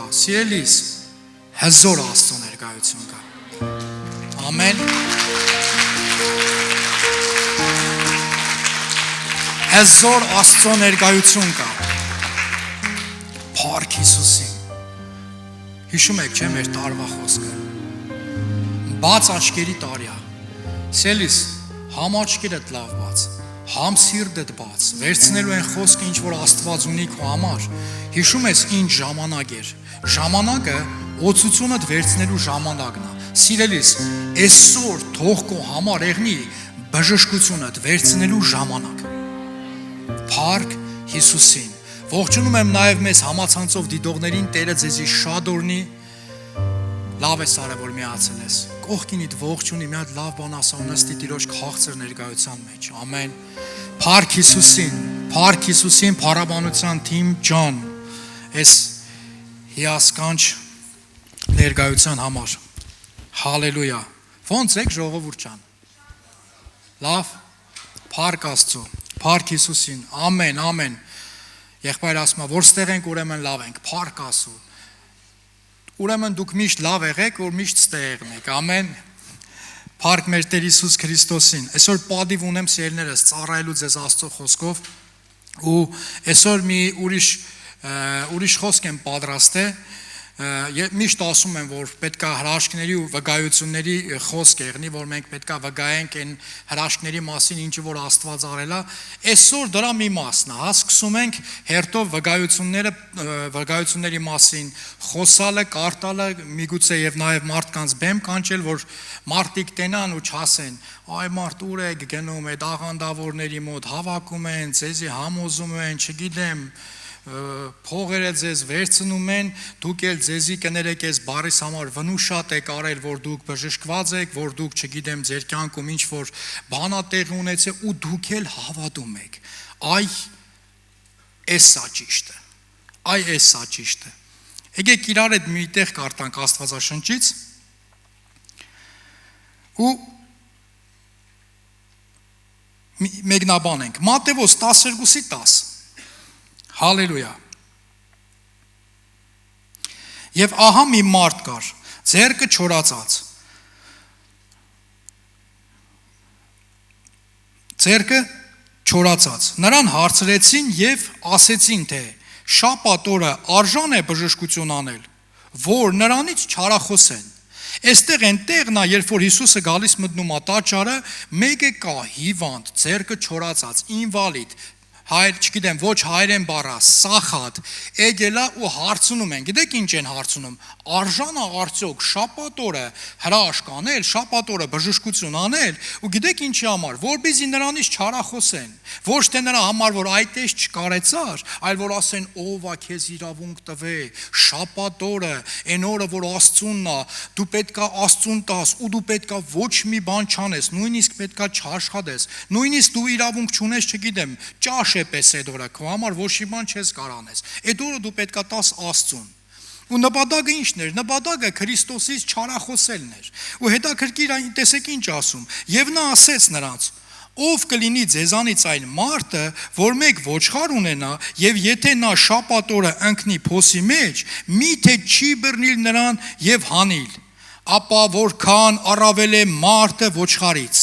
Սիրելիս, հզոր Աստծո ներկայություն կա։ Ամեն։ Հզոր Աստծո ներկայություն կա։ Փառք Հիսուսին։ Հիշում եք, չէ՞ մեր տարվա խոսքը։ Բաց աչքերի տարիա։ Սիրելիս, համ աչքերդ լավ բաց, համ սիրտդ բաց, վերցնելու են խոսքը, ինչ որ Աստված ունի քո համար։ Հիշում ես ինչ ժամանակ էր։ Ժամանակը օծությունդ վերցնելու ժամանակն է։ Սիրելիս, այսօր թող քո համար եղնի բժշկությունդ վերցնելու ժամանակ։ Փառք Հիսուսին։ Ողջունում եմ նաև մեզ համացանցով դիտողներին, Տերը ձեզի շատ օրհնի։ Լավ ես արել, որ միացել ես։ Կողքինիդ ողջունի, մի հատ լավ բան ասա, նստի Տիրոջ քաղցր ներկայության մեջ։ Ամեն։ Փառք Հիսուսին, փառք Հիսուսին, փառաբանության թիմ ջան, այս հիասքանչ ներկայության համար։ Հալելույա։ Ոնց եք ժողովուրդ ջան։ Լավ։ Փառք Աստծո, փառք Հիսուսին։ Ամեն, ամեն։ Եղբայրը ասում է, որ ստեղ ենք, ուրեմն լավ ենք։ Փառք Աստծո։ Ուրեմն դուք միշտ լավ եղեք, որ միշտ ստեղ եղեք։ Ամեն։ Փառք մեր Տեր Հիսուս Քրիստոսին։ Այսօր պատիվ ունեմ սիրելիներս ծառայելու ձեզ Աստծո խոսքով ու այսօր մի ուրիշ խոսք եմ պատրաստել։ Միշտ ասում եմ, որ պետքա հրաշքների ու վկայությունների խոսք եղնի, որ մենք պետքա վկայենք այն հրաշքների մասին, ինչը որ Աստված արել է։ Այսօր դրա մի մասն է, սկսում ենք հերթով վկայությունների մասին խոսալը, կարդալը, միգուցե եւ նաեւ մարդկանց բեմ կանչել, որ մարդիկ տենան ու չասեն, այ մարդ ուր է գնում, այդ աղանդավորների մոտ հավաքում են, ցեզի համոզում են, չգիտեմ, փողերը ձեզ վերցնում են, դուք էլ ձեզի կներեք ես բարիս համար վնուշատ եք արել, որ դուք բժշկված եք, որ դուք չգիտեմ ձեր կյանքում ինչ որ բանատեղ ունեցել ու դուք էլ հավատում եք։ Այ էսա ճիշտ է։ Այ էսա ճիշտ է։ Եկեք իրար հետ մի տեղ կարդանք Աստվածաշնչից ու մեկնաբանենք։ Մատթեոս 12:10 Հալելույա։ Եվ ահա մի մարդ կար, ձեռքը չորացած։ Նրան հարցրեցին եւ ասեցին, թե շաբաթ օրը արժան է բժշկություն անել, որ նրանից չարախոսեն։ Այստեղ այնտեղն է, երբ որ Հիսուսը գալիս մտնում է տաճարը, մեկը կա հիվանդ, ձեռքը չորացած, ինվալիդ, հայր, չգիտեմ, ոչ հայերեն բառա, սախատ, եկելա ու հարցնում են, գիտեք ինչ են հարցնում, արժան է արդյոք շաբաթ օրը հրաշք անել, շաբաթ օրը բժշկություն անել, ու գիտեք ինչի համար, որպեսզի նրանից չարախոսեն, ոչ թե նրա համար, որ այդ էս չկարեցար, այլ որ ասեն, ով է քեզ իրավունք տվե, շաբաթ օրը, այն օրը, որ Աստծունն է, դու պետքա Աստծուն տաս, ու դու պետքա ոչ մի բան չանես, նույնիսկ պետքա չաշխատես, նույնիսկ դու իրավունք չունես, չգիտեմ, ճաշ պես այդ օրը, քո համար ոչ մի բան չես կարանես, այդ օրը դու պետքա տաս Աստծուն, ու նպատակը ինչն էր, նպատակը Քրիստոսից չարախոսելն էր, ու հետաքրքիր այն տեսեք ինչ ասում, եւ նա ասեց նրանց, ով կլինի ձեզանից այն մարդը, որ մեկ ոչխար ունենա, եւ եթե նա շաբաթ օրը ընկնի փոսի մեջ, միթե չի բռնիլ նրան եւ հանիլ, ապա որքան առավել է մարդը ոչխարից։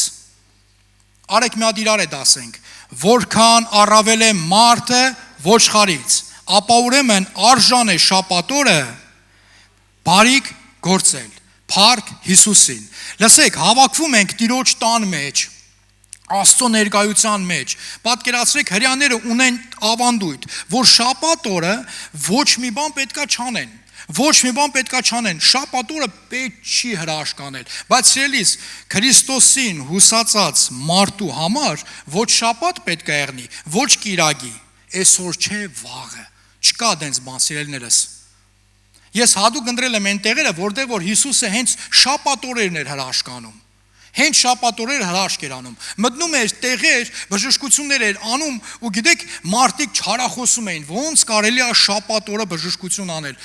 Արեք մի հատ իրար հետ ասենք, որքան առավել է մարդը ոչխարից, ապա ուրեմն արժան է շաբաթ օրը բարիք գործել, փառք Հիսուսին։ Լսեք, հավաքվում ենք Տիրոջ տան մեջ, Աստծո ներկայության մեջ, պատկերացրեք հրեաները ունեն ավանդույթ, որ շաբաթ օրը ոչ մի բան պետքա չանեն, ոչ մի բան պետքա չանեն, շաբաթ օրը պետք չի հրաշք անել, բայց սիրելիս, Քրիստոսին հուսացած մարդու համար ոչ շաբաթ պետք է եղնի, ոչ կիրակի, այսօր չէ վաղը, չկա դենց բան սիրելիներս։ Ես հատուկ ընտրել եմ այն տեղերը, որտեղ որ Հիսուսը հենց շաբաթ օրերն էր հրաշք անում։ Հենց շաբաթ օրեր հրաշք էր անում, մտնում էր տեղեր, բժշկություններ էր անում ու գիտեք մարդիկ չարախոսում էին, ոնց կարելի է շաբաթ օրը բժշկություն անել,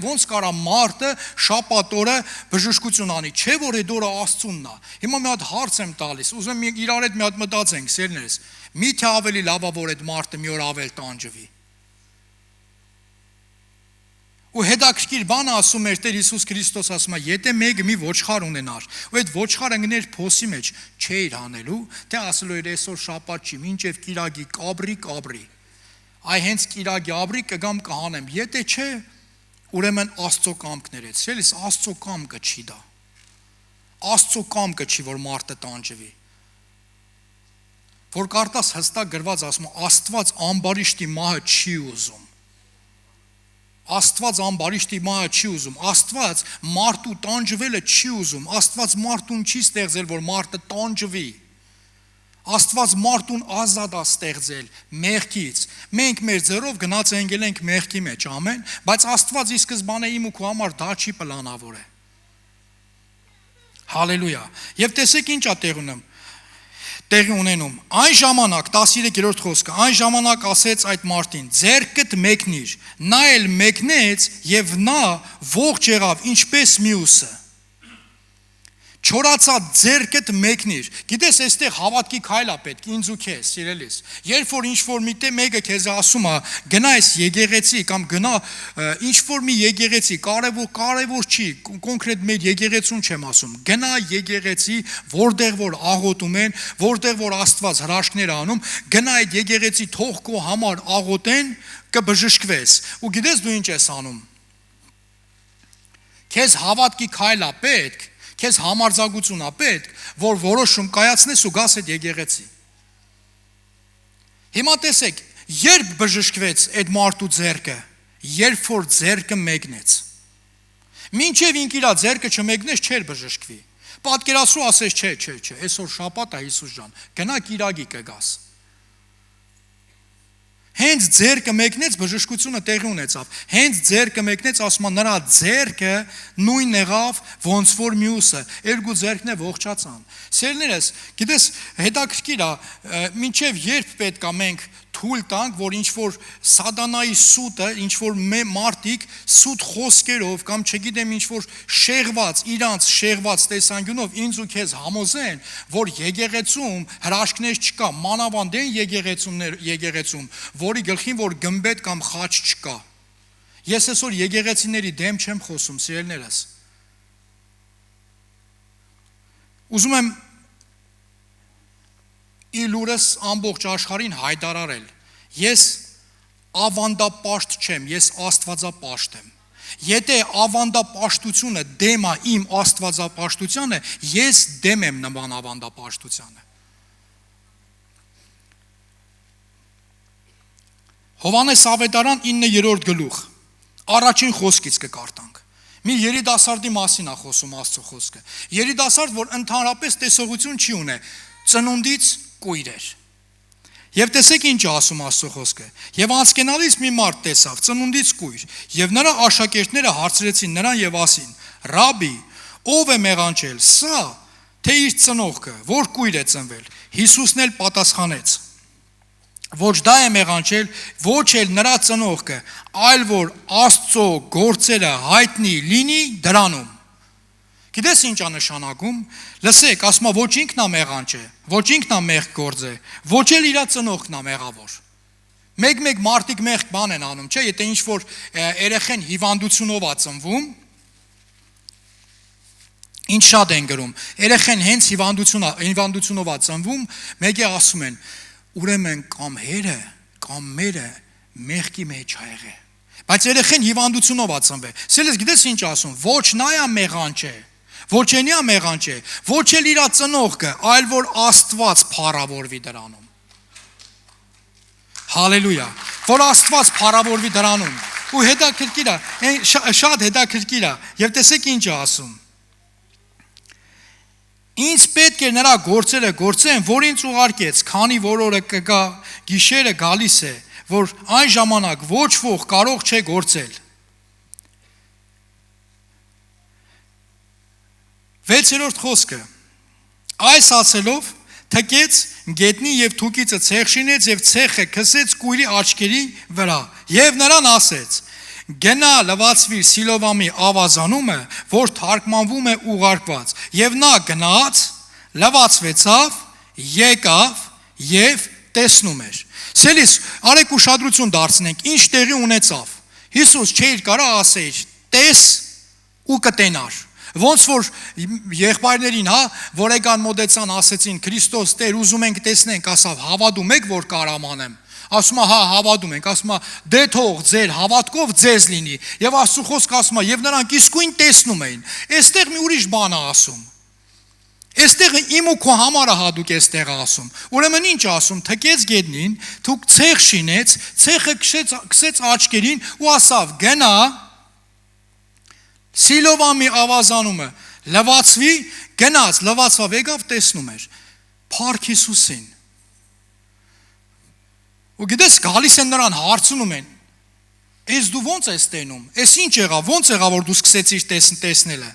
ոնց կարա մարդը շաբաթ օրը բժշկություն անի, չէ որ այդ օրը Աստծունն է։ Հիմա մի հատ հարց եմ տալիս, ուզում եմ իրար հետ մի հատ մտածենք, սիրելիներս, միթե ավելի լավ է որ այդ մարդը մի օր ավել տանջվի։ Ու հետաքրքիր բան ասում էր Տեր Հիսուս Քրիստոս ասում է, եթե մեկը մի ոչխար ունենար, ու այդ ոչխարը գներ փոսի մեջ, չէր հանելու, թե ասելու էր այսօր շաբաթ չի, մինչև կիրակի կաբրի։ Այ հենց կիրակի ապրի կգամ կհանեմ։ Եթե չէ, ուրեմն Աստծո կամքն էր։ Սելիս Աստծո կամքը չի դա։ Աստծո կամքը չի, որ մարդը տանջվի։ Որ կարտաս հստակ գրված ասում Աստված ամբարիշտի մահը չի ուզում։ Աստված ամբարիշտի մահը չի ուզում, Աստված մարդու տանջվելը չի ուզում, Աստված մարդուն չի ստեղծել, որ մարդը տանջվի, Աստված մարդուն ազատ է ստեղծել մեղքից, մենք մեր ձեռով գնաց ընկել ենք մեղքի մեջ, ամեն, բայց Աստված ի սկզբանե իմ ու քո համար դա չի պլանավոր է, հալելույա, և տեսեք ինչ է տեղի ունենում, այն ժամանակ, 13-րդ խոսքը, այն ժամանակ ասեց այդ մարդին, ձեռքդ մեկնիր, նա էլ մեկնեց և նա ողջ եղավ, ինչպես մյուսը, չորացած ձեռքդ մեկնիր, գիտես այստեղ հավատքի քայլ է պետք, ինձ ու քեզ, սիրելիս, երբ որ ինչ-որ միտե մեկը քեզ ասում է, գնա այս եկեղեցի կամ գնա ինչ-որ մի եկեղեցի, կարևոր չի, կոնկրետ մեր եկեղեցուն չեմ ասում, գնա եկեղեցի, որտեղ որ աղոթում են, որտեղ որ Աստված հրաշքներ անում, գնա այդ եկեղեցի թող քո համար աղոթեն, կբժշկվես, ու գիտես դու ինչ ես անում, քեզ հավատքի քայլ է պետք, քեզ համարձակություն է պետք, որ որոշում կայացնես ու գաս այդ եկեղեցի։ Հիմա տեսեք, երբ բժշկվեց այդ մարդու ձեռքը, երբ որ ձեռքը մեկնեց։ Մինչև ինք իրա ձեռքը չմեկնես չէր բժշկվի։ Պատկերացրու ասես չէ, այսօր շաբաթ է Հիսուս ջան, գնա կիրակի կգաս։ Հենց ձեռքը մեկնեց բժշկությունը տեղի ունեցավ։ Հենց ձեռքը մեկնեց ասում նրա ձեռքը նույն եղավ ոնց որ մյուսը, երկու ձեռքն է ողջացան։ Սերներս, գիտես, հետաքրքիր է, մինչև երբ պետք է մենք թույլ տանք, որ ինչ որ սատանայի սուտը, ինչ որ մարդիկ սուտ խոսքերով կամ չգիտեմ ինչ որ իրանց շեղված տեսանկյունով ինձ ու քեզ համոզեն, որ եկեղեցում հրաշքներ չկա, մանավանդ այն եկեղեցում, որի գլխին որ գմբեթ կամ խաչ չկա։ Ես այսօր եկեղեցիների դեմ չեմ խոսում, սիրելիներս։ Ուզում եմ իլուրս ամբողջ աշխարհին հայտարարել, ես ավանդապաշտ չեմ, ես աստվածապաշտ եմ, եթե ավանդապաշտությունը դեմ է իմ աստվածապաշտությանը, ես դեմ եմ նման ավանդապաշտությանը, Հովհաննես Ավետարան 9-րդ գլուխ, առաջին խոսքից կկարտանք, մի երիտասարդի մասին է խոսում Աստծո խոսքը, երիտասարդ, որ ընդհանրապես տեսողություն չի ունե, ծնունդից կույր էր, և տեսեք ինչ ասում Աստծո խոսքը, և անցկենալից մի մարդ տեսավ, ծնունդից կույր, և նրա աշակերտները հարցրեցին նրան և ասին, Ռաբի, ով է մեղանչել, սա, թե իր ծնողքը, որ կույր է ծնվել, Հիսուսն էլ պատասխանեց, ոչ դա է մեղանչել, ոչ էլ նրա ծնողքը, այլ որ Աստծո գործերը հայտնի լինի դրանում, գիտես ինչ է նշանակում, լսեք, ասում է ոչ ինքն է մեղանչ է, ոչ ինքն է մեղք գործ է, ոչ էլ իր ծնողքն է մեղավոր։ Մեկ մարդիկ մեղք բան են անում, չէ, եթե ինչ-որ երեխեն հիվանդությունով է ծնվում, ինչ շատ են գրում, երեխեն հենց հիվանդությունով է ծնվում, մեկը ասում են, ուրեմն կամ հերը, կամ մերը մեղքի մեջ է եղել։ Բայց երեխեն հիվանդությունով է ծնվել։ Սելես գիտես ինչ ասում, ոչ նա է մեղանչ է, ոչ ենիա մեղանչ է, ոչ էլ իր ծնողքը, այլ որ Աստված փառավորվի դրանում։ Հալելույա, որ Աստված փառավորվի դրանում։ Ու հետաքրքիր է, շատ հետաքրքիր է, եւ տեսեք ինչ է ասում։ Ինձ պետք է նրա գործերը գործեն, որ ինձ ուղարկեց, քանի որ օրը կգա, գիշերը գալիս է, որ այն ժամանակ ոչ ոք կարող չէ գործել։ 6-րդ խոսքը, այս ասելով թքեց գետնի և թուկիցը ցեխ շինեց և ցեխը քսեց կույրի աչքերի վրա և նրան ասեց, գնա լվացվիր Սիլովամի ավազանումը, որ թարգմանվում է ուղարկված, և նա գնաց, լվացվեցավ, եկավ և տեսնում էր։ Սելիս, արեք ուշադրություն դարձնենք, ինչ տեղի ունեցավ։ Հիսուս չէր կարա ասեր, տես ու կտենար։ Ոնց որ եղբայրներին, որ եկան մոտեցան, ասեցին Քրիստոս Տեր, ուզում ենք տեսնենք, ասավ, հավատում եք, որ կարամ անեմ։ Ասում է, հա, հավատում ենք, ասում է, դե թող ձեր հավատքով ձեզ լինի։ Եվ Աստծո խոսքը ասում է, եւ նրանք իսկույն տեսնում էին։ Այստեղ մի ուրիշ բան է ասում։ Այստեղ իմ ու քո համարը հատուկ էստեղ ասում։ Ուրեմն ինչ ասում, թքեց գետնին, թուք ցեղ շինեց, ցեղը քսեց աչքերին ու ասավ, գնա Սիլովամի ավազանումը լվացվի, գնաց, լվացավ, եկավ տեսնում էր Փառք Հիսուսին։ Ու գիտես, գալիս են նրան հարցնում են, «Էս դու ո՞նց ես տենում, էս ինչ եղավ, ո՞նց եղավ, որ դու սկսեցիր տեսնելը»։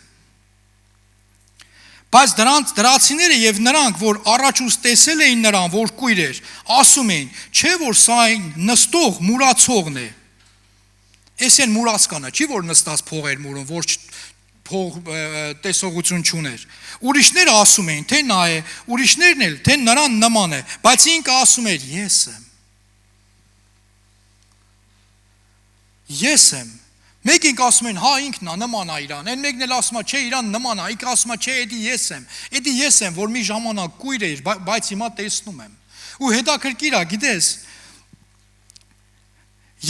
Բայց դրացիները եւ նրանք, որ առաջ ուս տեսել էին նրան, որ կույր էր, ասում էին, չէ որ սա այն նստող մուրացողն է։ Էս են մուրացկանը, չի որ նստած փող էր մուրում, որ փող տեսողություն չուներ։ Ուրիշները ասում էին, թե նա է, ուրիշներն էլ, թե նրան նման է, բայց ինքը ասում էր, ես եմ։ Մեկին ասում են, հա ինքն է, նման է իրան, այն մեկն էլ ասում է, չէ իրան նման է, ինքը ասում է, չէ էդի ես եմ, որ մի ժամանակ կույր էր, բայց հիմա տեսնում եմ։ Ու հետաքրքիր է, գիտես,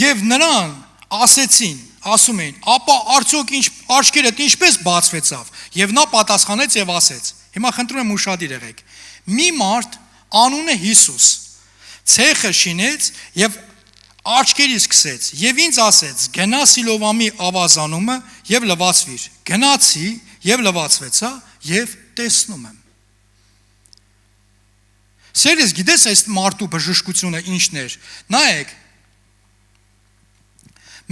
եւ նրան ասեցին, ասում էին, ապա արդյոք աչքերդ ինչպես բացվեցավ։ Եվ նա պատասխանեց եւ ասեց. Հիմա խնդրում եմ ուշադիր եղեք։ Մի մարդ անունը Հիսուս ցեղը շինեց եւ աչքերիս սկսեց եւ ինձ ասեց. գնա Սիլովամի ավազանումը եւ լվացվիր։ Գնացի եւ լվացվեցա եւ տեսնում եմ։ Սերես գիտես այս մարդու բժշկությունը ինչն էր։ Նայեք,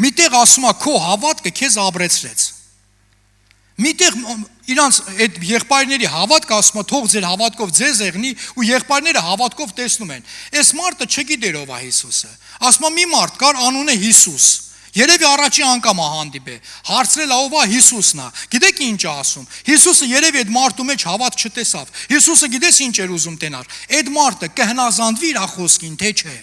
միտեղ ասում է քո հավատքը քեզ ապրեցրեց։ Միտեղ իրանց այդ եղբայրների հավատքը ասում է թող ձեր հավատքով ձեզ եղնի ու եղբայրները հավատքով տեսնում են։ Այս մարդը չգիտեր ով է Հիսուսը։ Ասում է մի մարդ կար անունը Հիսուս։ Երևի առաջի անգամ է հանդիպե։ Հարցրել ով է Հիսուսն է։ Գիտեք ինչ է ասում։ Հիսուսը երևի այդ մարդու մեջ հավատ չտեսավ։ Հիսուսը գիտես ինչ էր ուզում տենար։ Այդ մարդը կհնազանդվի իր խոսքին, թե չէ։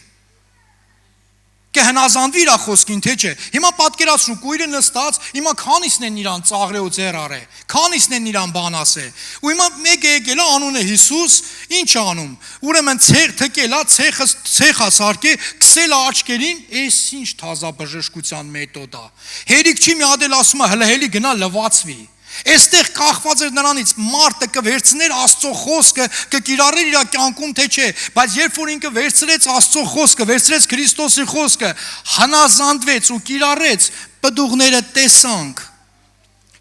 Կհնազանդվի իր խոսքին, թե չէ։ Հիմա պատկերացրու կույրը նստած, հիմա քանիսն են իրան ծաղրե ու ձեր արե, քանիսն են իրան բան ասե։ Ու հիմա մեկը եկել է անունը Հիսուս, ինչ անում։ Ուրեմն ցեղ թքելա, ցեխա սարկե, քսել աչքերին, էս ինչ թազա բժշկության մեթոդ է։ Հերիք չի մի հատ էլ ասում է հələ հելի գնա լվացվի։ Այստեղ կախված էր նրանից մարդը կվերցներ Աստծո խոսքը, կկիրառեր իր կյանքում թե չէ, բայց երբ որ ինքը վերցրեց Աստծո խոսքը, վերցրեց Քրիստոսի խոսքը, հնազանդվեց ու կիրառեց, պտուղները տեսանք։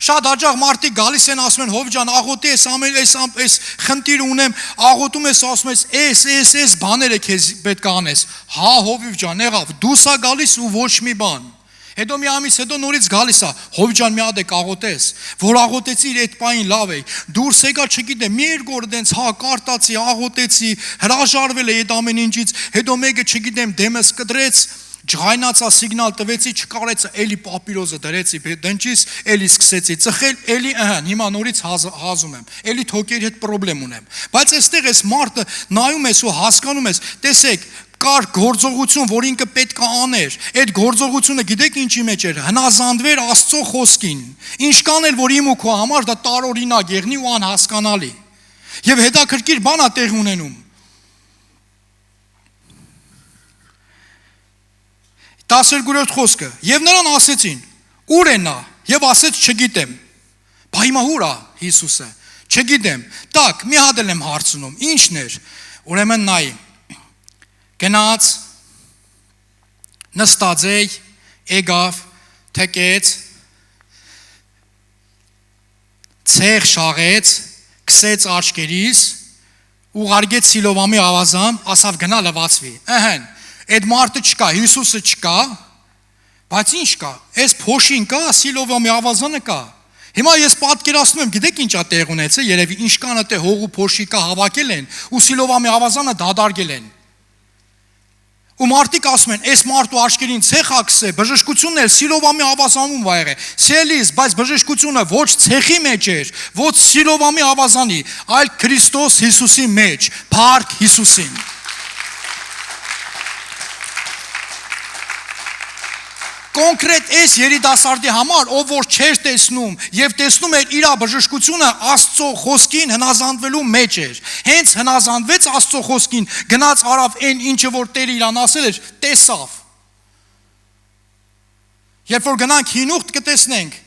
Շատ հաճախ մարդիկ գալիս են ասում են Հով ջան, աղոթի այս խնդիր ունեմ, աղոթում ես ասում ես էս բաները քեզ պետք է անես։ Հա Հովիվ ջան, եղավ, դուս ա գալիս ու ոչ մի բան։ Հետո մի ամիս հետո նորից գալիս է, Հով ջան մի հատ եք աղոթես, որ աղոթեցիր այդ պահին լավ է, դուրս եկա չգիտեմ, մի երկու օր դենց հա կարտացի, աղոթեցի, հրաժարվել է այդ ամեն ինչից, հետո մեկը չգիտեմ դեմս կտրեց, ջղայնացա սիգնալ տվեցի, չկարեցա, էլի պապիրոզը դրեցի, դնչիս, էլի սկսեցի ծխել, էլի հիմա նորից հազում եմ, էլի թոքերի հետ պրոբլեմ ունեմ։ Բայց այստեղ այս մարդը նայում ես ու հասկանում ես, տեսեք, կար գործողություն, որ ինքը պետք է աներ։ Այդ գործողությունը գիտեք ինչի մեջ էր, հնազանդվեր Աստծո խոսքին։ Ինչքան էլ որ իմ ու քո համար դա տարօրինակ եղնի ու անհասկանալի։ Եվ հետաքրքիր բան է տեղ ունենում։ 12-րդ խոսքը։ Եվ նրան ասեցին. Ուր է նա։ Եվ ասեց չգիտեմ։ Բա հիմա ուր է Հիսուսը։ Չգիտեմ։ Տակ, մի հատ եմ հարցնում։ Ինչն էր։ Ուրեմն նայ գնաց նստած է եկավ թեկեց ցեղ շաղեց քսեց աչքերիս ուղարկեց Սիլովամի ավազան ասավ գնա լվացվի այդ մարդը չկա Հիսուսը չկա բայց ինչ կա այս փոշին կա Սիլովամի ավազանը կա Հիմա ես պատկերացնում եմ գիտեք ինչ է տեղ ունեցել երևի ինչքանը թե հողու փոշի կա հավաքել են ու Սիլովամի ավազանը դադարգել են Ու մարդիկ ասում են, այս մարդու աչքերին ցեխաքս է, բժշկությունն էլ Սիլովամի ավազանում վա եղե։ Սելիս, բայց բժշկությունը ոչ ցեխի մեջ էր, ոչ Սիլովամի ավազանի, այլ Քրիստոս Հիսուսի մեջ, Փառք Հիսուսին։ կոնկրետ այս երիտասարդի համար, ով որ չէր տեսնում եւ տեսնում էր իր բժշկությունը Աստծո խոսքին հնազանդվելու մեջ էր։ Հենց հնազանդվեց Աստծո խոսքին, գնաց արավ այն ինչը որ Տերը իրան ասել էր, տեսավ։ Երբ որ գնանք հինուղտ կտեսնենք,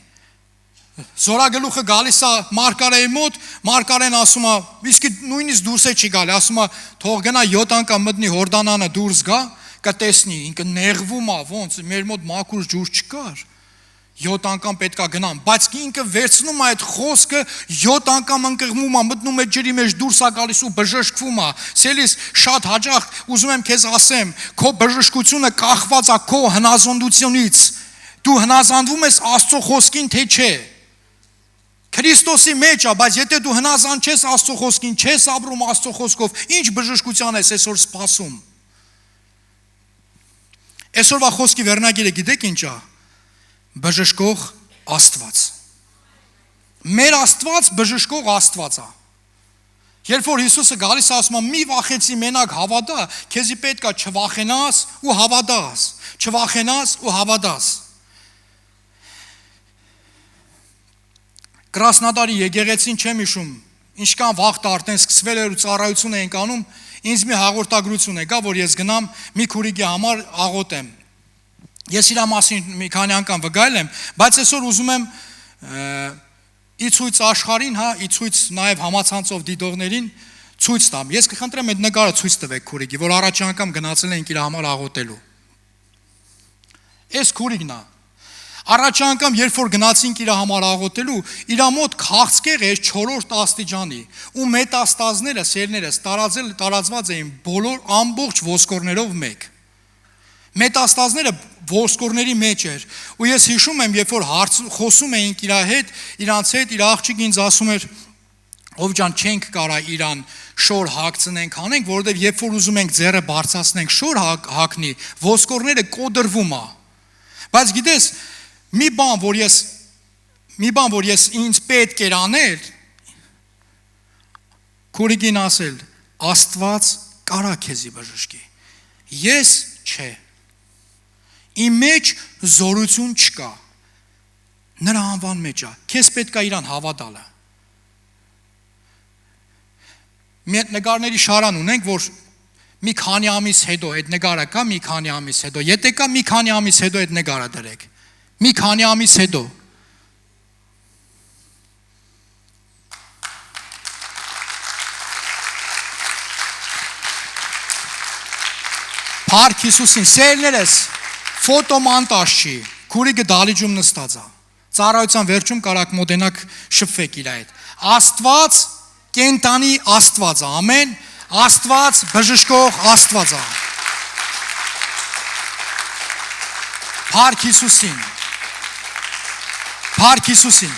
Զորագլուխը գալիս է Մարգարեի մոտ, Մարգարեն ասում է, իսկ նույնիսկ դուրս է չի գալի, ասում է, թող գնա 7 անգամ մտնի Հորդանանը դուրս գա, կտեսնի, ինքը նեղվում է, ոնց մեր մոտ մաքուր ջուր չկար։ 7 անգամ պետքա գնամ, բայց ինքը վերցնում է այդ խոսքը 7 անգամ ընկղմում է, մտնում է ջրի մեջ դուրս է գալիս ու բժշկվում է։ Սելիս շատ հաճախ ուզում եմ քեզ ասեմ, քո բժշկությունը կախված է քո հնազանդությունից։ Դու հնազանդվում ես Աստծո խոսքին, թե չէ։ Քրիստոսի մեջ է, բայց եթե դու հնազանդ չես Աստծո խոսքին, չես ապրում Աստծո խոսքով, ինչ բժշկության ես այսօր սպասում։ Այսօրվա խոսքի վերնագիրը գիտեք ինչ է։ Բժշկող Աստված։ Մեր Աստված բժշկող Աստված է։ Երբ որ Հիսուսը գալիս է ասում է՝ մի վախեցի, մենակ հավատա, քեզի պետք է չվախենաս ու հավատաս, չվախենաս ու հավատաս։ Կրասնոդարի եկեղեցին չեմ հիշում, ինչքան վաղ արդեն սկսվել էր ու ծառայություն էինք անում, ինձ մի հաղորդագրություն եկա, որ ես գնամ մի քուրիկի համար աղոթեմ։ Ես իր մասին մի քանի անգամ վկայել եմ, բայց այսօր ուզում եմ ի ցույց աշխարհին, ի ցույց նաև համացանցով դիտողներին ցույց տամ։ Ես կխնդրեմ այդ նկարը ցույց տվեք քուրիկի, որ առաջի անգամ գնացել ենք իր համար աղոթելու։ Այս քուրիկն է։ Առաջ անգամ, երբ որ գնացինք իր համար աղոթելու, իր մոտ քաղցկեղ էր 4-րդ աստիճանի, ու մետաստազները, սերներս տարածված էին բոլոր ամբողջ ոսկորներով մեկ։ Մետաստազները ոսկորների մեջ էր, ու ես հիշում եմ, երբ որ խոսում էինք իր հետ, իրանց հետ, իր աղջիկը ինձ ասում էր, ով ջան, չենք կարա իրան շոր հագցնենք, անենք, որովհետև երբ որ ուզում ենք ձեռը բարձրացնենք, շոր հագնի, ոսկորները կոդրվում է։ Բայց գիտես, մի բան, որ ես ինձ պետք էր անել, քուրիկին ասել, Աստված կարա քեզի բժշկի, ես չէ, իմ մեջ զորություն չկա, նրա անվան մեջ է, քեզ պետք է իրան հավատալը։ Մի նկարների շարան ունենք, որ մի քանի ամիս հետո այդ նկարը կա, մի քանի ամիս հետո, եթե կա մի քանի ամիս հետո այդ նկարը դրեք, մի քանի ամիս հետո։ Փառք Հիսուսին, սերներս, ֆոտոմոնտաժ չի, քուրիկը դալիճում նստած է։ Ծառայության վերջում կարաք մոտենաք շփվեք իր հետ։ Աստված կենտանի Աստված է, ամեն, Աստված բժշկող Աստված է։ Փառք Հիսուսին։ Փառք Հիսուսին։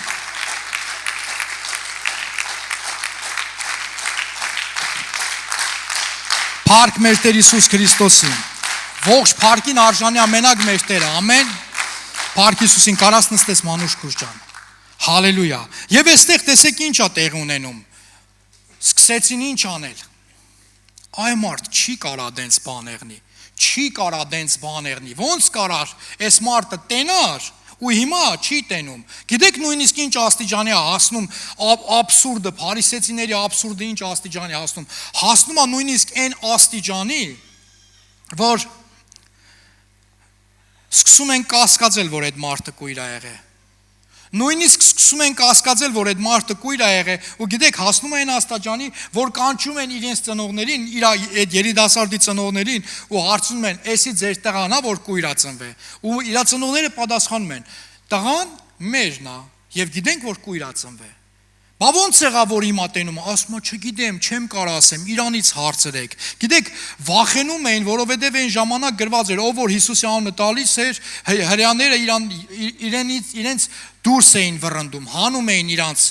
Փառք մեր Տեր Հիսուս Քրիստոսին։ Ողջ փառքին արժանի ամենակ մեր Տերը, ամեն։ Փառք Հիսուսին, կարաս նստես Մանուշ քուր ջան։ Հալելույա։ Եվ այստեղ տեսեք ինչ է տեղ ունենում։ Սկսեցին ինչ անել։ Այ մարդ չի կարա դենց բաներնի։ Չի կարա դենց բաներնի։ Ոնց կարար այս մարդը տենար ու հիմա չի տենում։ Գիտեք նույնիսկ ինչ աստիճանի է հասնում աբսուրդը, փարիսեցիների աբսուրդը ինչ աստիճանի հասնում։ Հասնում է նույնիսկ այն աստիճանի, որ սկսում են կասկածել, որ այդ մարդը կույր է եղել։ Նույնիսկ սկսում են կասկածել, որ այդ մարդը կույր է եղել, ու գիտեք, հասնում են աստիճանի, որ կանչում են իրենց ծնողներին, իր այդ երիտասարդի ծնողներին ու հարցնում են, «Էսի ձեր տղան է, որ կույր է ծնվել»։ Ու իր ծնողները պատասխանում են, «Տղան մերն է, եւ գիտենք, որ կույր է ծնվել»։ Բա ոնց եղավ, որ հիմա տենում, ասում է, չգիտեմ, չեմ կարող ասեմ, իրանից հարցրեք։ Գիտեք, վախենում էին, որովհետև այն ժամանակ գրված էր, ով որ Հիսուսի անունը տալիս էր, հրեաները իրենց դուրս էին վռնդում, հանում էին իրանց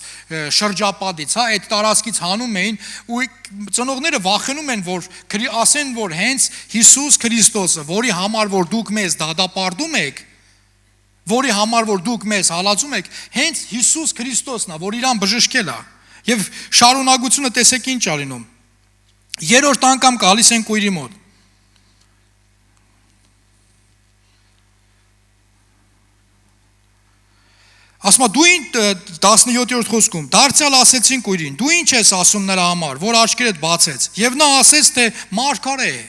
շրջապատից, այդ տարածքից հանում էին, ու ծնողները վախենում են, որ ասեն, որ հենց Հիսուս Քրիստոսը, որի համար որ դուք մեզ դատապարտում եք, որի համար որ դուք մեզ հալածում եք, հենց Հիսուս Քրիստոսն է, որ իրան բժշկել է։ Եվ շարունակությունը տեսեք ինչ է լինում։ Երրորդ անգամ գալիս են կույրի մոտ։ Ասում դու 17-րդ խոսքում դարձյալ ասեցին կույրին, դու ինչ ես ասում նրա համար, որ աչքերդ բացեց, եւ նա ասեց, թե մարգարե է։